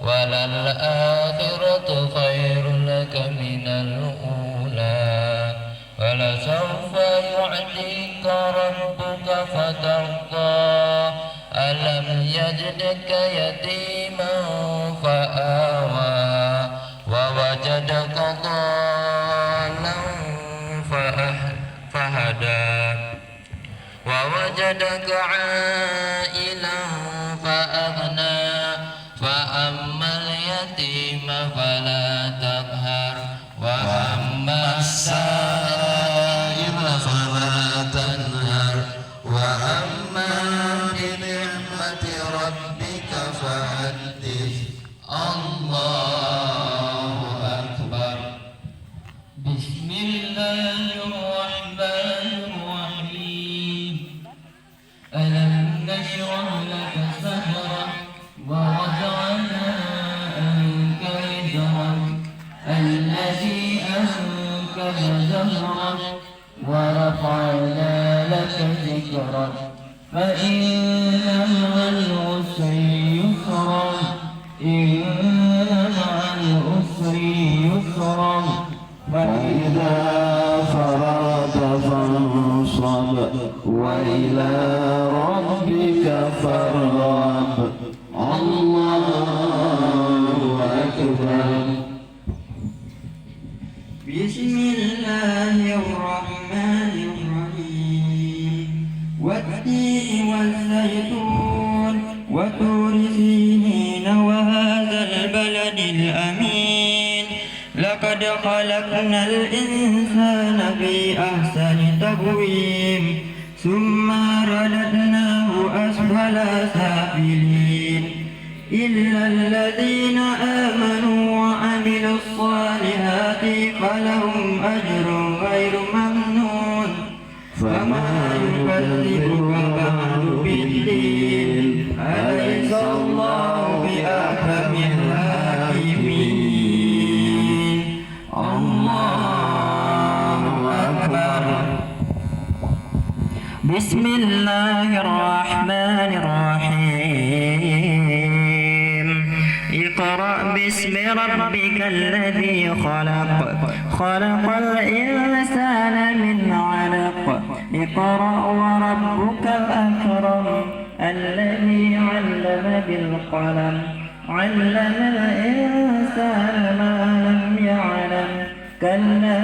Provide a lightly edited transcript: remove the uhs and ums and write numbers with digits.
وللآخرة خير لك من الأولى ولسوف يعطيك ربك فترضى ألم يجدك يتيما فآوى ووجدك ضالا فهدى ووجدك عائلا فأغنى فأما اليتيم فلا تقهر وأما السائل فلا تنهر وأما بنعمة ربك فحدث الله أكبر. بسم الله الرحمن الرحيم. ألم نشرح لك صدرك ووضعنا عنك وزرك الذي أنقض ظهرك ورفعنا لك ذكرك فإن مع العسر يسرا إن مع العسر يسرا فإذا فرغت فانصب وإلى ربك فارغب. الله أكبر. بسم الله الرحمن الرحيم. والتين والزيتون وطور سينين وهذا البلد الأمين لقد خلقنا الإنسان في أحسن تقويم ثم رددناه أسفل سافلين إلا الذين آمنوا وعملوا الصالحات فلهم أجر غير ممنون فما يكذبك بعد بالدين أليس الله بأحكم الحاكمين. الله أكبر. بسم الله الرحمن الرحيم. اقرأ باسم ربك الذي خلق خلق الإنسان من علق اقرأ وربك الأكرم الذي علم بالقلم علم الإنسان ما لم يعلم كلا